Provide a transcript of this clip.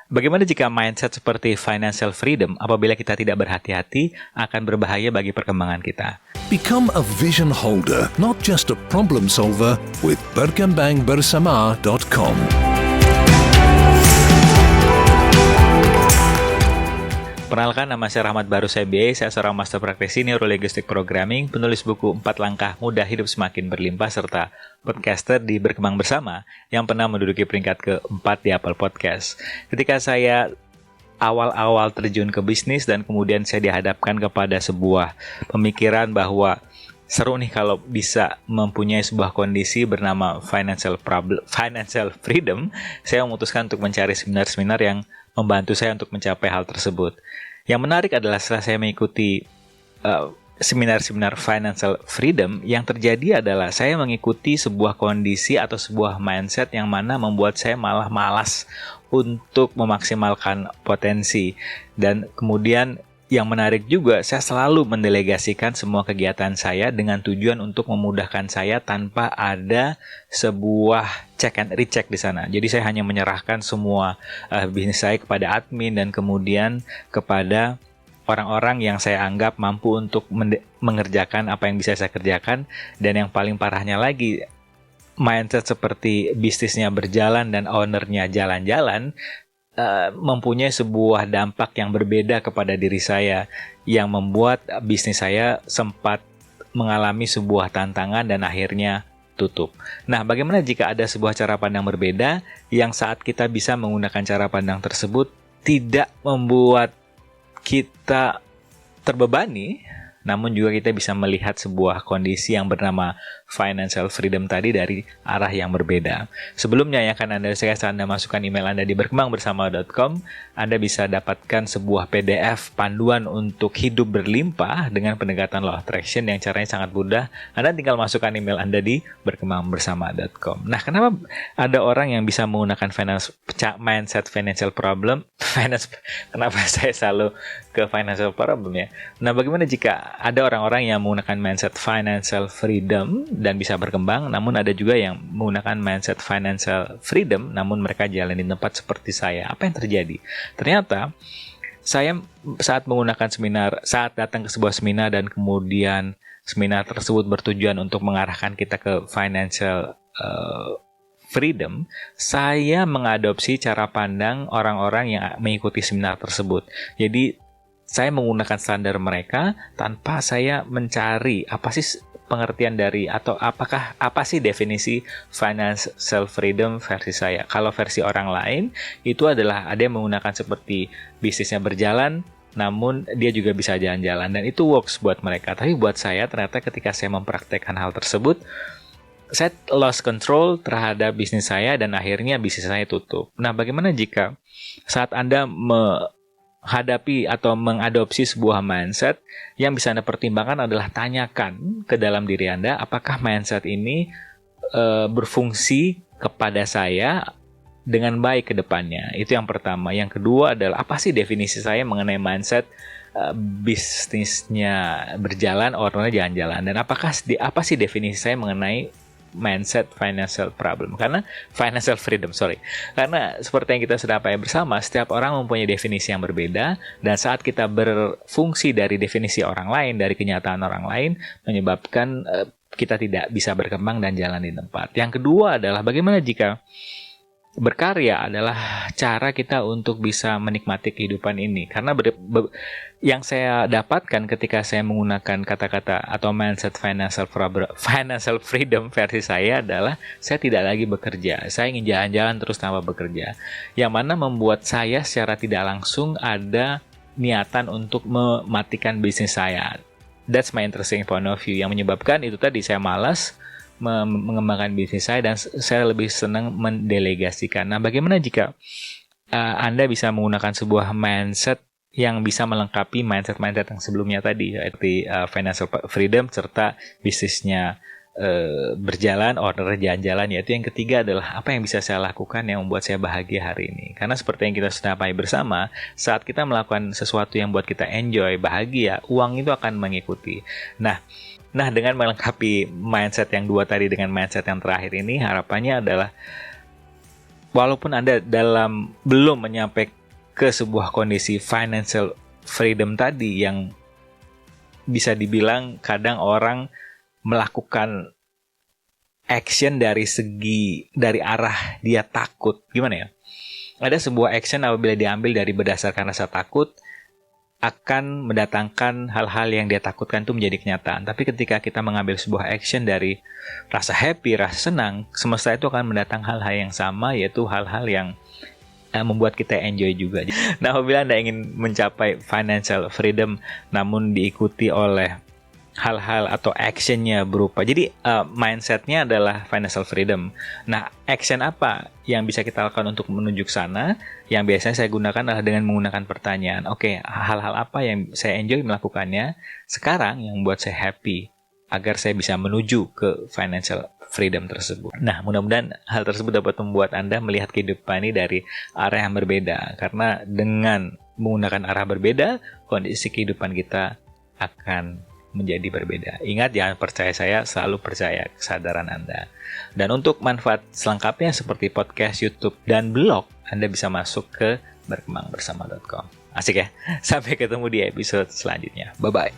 Bagaimana jika mindset seperti financial freedom apabila kita tidak berhati-hati akan berbahaya bagi perkembangan kita? Become a vision holder, not just a problem solver with berkembangbersama.com. Perkenalkan, nama saya Rahmat Barus MBA, saya seorang Master Praktisi Neurolinguistic Programming, penulis buku 4 Langkah Mudah Hidup Semakin Berlimpah, serta podcaster di Berkembang Bersama yang pernah menduduki peringkat ke-4 di Apple Podcast. Ketika saya awal-awal terjun ke bisnis dan kemudian saya dihadapkan kepada sebuah pemikiran bahwa seru nih kalau bisa mempunyai sebuah kondisi bernama financial freedom, saya memutuskan untuk mencari seminar-seminar yang membantu saya untuk mencapai hal tersebut. Yang menarik adalah setelah saya mengikuti seminar-seminar financial freedom, yang terjadi adalah saya mengikuti sebuah kondisi atau sebuah mindset yang mana membuat saya malah malas untuk memaksimalkan potensi. Dan kemudian yang menarik juga, saya selalu mendelegasikan semua kegiatan saya dengan tujuan untuk memudahkan saya tanpa ada sebuah check and recheck di sana. Jadi saya hanya menyerahkan semua bisnis saya kepada admin dan kemudian kepada orang-orang yang saya anggap mampu untuk mengerjakan apa yang bisa saya kerjakan. Dan yang paling parahnya lagi, mindset seperti bisnisnya berjalan dan ownernya jalan-jalan mempunyai sebuah dampak yang berbeda kepada diri saya, yang membuat bisnis saya sempat mengalami sebuah tantangan dan akhirnya tutup. Nah, bagaimana jika ada sebuah cara pandang berbeda yang saat kita bisa menggunakan cara pandang tersebut tidak membuat kita terbebani, namun juga kita bisa melihat sebuah kondisi yang bernama financial freedom tadi dari arah yang berbeda. Sebelumnya yang akan Anda masukkan email Anda di berkembangbersama.com, Anda bisa dapatkan sebuah PDF panduan untuk hidup berlimpah dengan pendekatan law attraction yang caranya sangat mudah. Anda tinggal masukkan email Anda di berkembangbersama.com. Nah, kenapa ada orang yang bisa menggunakan mindset financial problem? Kenapa saya selalu ke financial problem ya? Nah, bagaimana jika ada orang-orang yang menggunakan mindset financial freedom dan bisa berkembang, namun ada juga yang menggunakan mindset financial freedom, namun mereka jalan di tempat seperti saya. Apa yang terjadi? Ternyata, saya saat datang ke sebuah seminar dan kemudian seminar tersebut bertujuan untuk mengarahkan kita ke financial freedom, saya mengadopsi cara pandang orang-orang yang mengikuti seminar tersebut. Jadi, saya menggunakan standar mereka tanpa saya mencari apa sih pengertian dari atau apa sih definisi financial freedom versi saya. Kalau versi orang lain itu adalah ada yang menggunakan seperti bisnisnya berjalan namun dia juga bisa jalan-jalan dan itu works buat mereka. Tapi buat saya ternyata ketika saya mempraktekkan hal tersebut, saya lost control terhadap bisnis saya dan akhirnya bisnis saya tutup. Nah, bagaimana jika saat Anda menghadapi atau mengadopsi sebuah mindset, yang bisa Anda pertimbangkan adalah tanyakan ke dalam diri Anda, apakah mindset ini berfungsi kepada saya dengan baik ke depannya. Itu yang pertama. Yang kedua adalah apa sih definisi saya mengenai mindset bisnisnya berjalan, ownernya jalan-jalan. Dan apa sih definisi saya mengenai mindset financial freedom, karena seperti yang kita sudah pakai bersama, setiap orang mempunyai definisi yang berbeda dan saat kita berfungsi dari definisi orang lain, dari kenyataan orang lain, menyebabkan kita tidak bisa berkembang dan jalan di tempat. Yang kedua adalah bagaimana jika berkarya adalah cara kita untuk bisa menikmati kehidupan ini. Karena yang saya dapatkan ketika saya menggunakan kata-kata atau mindset financial freedom versi saya adalah saya tidak lagi bekerja. Saya ingin jalan-jalan terus tanpa bekerja. Yang mana membuat saya secara tidak langsung ada niatan untuk mematikan bisnis saya. That's my interesting point of view. Yang menyebabkan itu tadi saya malas mengembangkan bisnis saya dan saya lebih senang mendelegasikan. Nah, bagaimana jika Anda bisa menggunakan sebuah mindset yang bisa melengkapi mindset-mindset yang sebelumnya tadi, seperti financial freedom serta bisnisnya berjalan, owner jalan-jalan, yaitu yang ketiga adalah apa yang bisa saya lakukan yang membuat saya bahagia hari ini. Karena seperti yang kita sudah pahami bersama, saat kita melakukan sesuatu yang buat kita enjoy, bahagia, uang itu akan mengikuti. Nah, dengan melengkapi mindset yang dua tadi dengan mindset yang terakhir ini, harapannya adalah walaupun Anda belum menyampai ke sebuah kondisi financial freedom tadi yang bisa dibilang kadang orang melakukan action dari arah dia takut. Gimana ya? Ada sebuah action apabila diambil dari berdasarkan rasa takut akan mendatangkan hal-hal yang dia takutkan itu menjadi kenyataan. Tapi ketika kita mengambil sebuah action dari rasa happy, rasa senang, semesta itu akan mendatangkan hal-hal yang sama, yaitu hal-hal yang membuat kita enjoy juga. Nah, apabila Anda ingin mencapai financial freedom namun diikuti oleh hal-hal atau actionnya berupa, jadi mindsetnya adalah financial freedom. Nah, action apa yang bisa kita lakukan untuk menuju ke sana? Yang biasanya saya gunakan adalah dengan menggunakan pertanyaan. Oke, hal-hal apa yang saya enjoy melakukannya sekarang yang membuat saya happy agar saya bisa menuju ke financial freedom tersebut. Nah, mudah-mudahan hal tersebut dapat membuat Anda melihat kehidupan ini dari arah yang berbeda. Karena dengan menggunakan arah berbeda, kondisi kehidupan kita akan menjadi berbeda. Ingat, jangan percaya saya, selalu percaya kesadaran Anda. Dan untuk manfaat selengkapnya seperti podcast, YouTube, dan blog, Anda bisa masuk ke berkembangbersama.com. Asik ya? Sampai ketemu di episode selanjutnya. Bye-bye.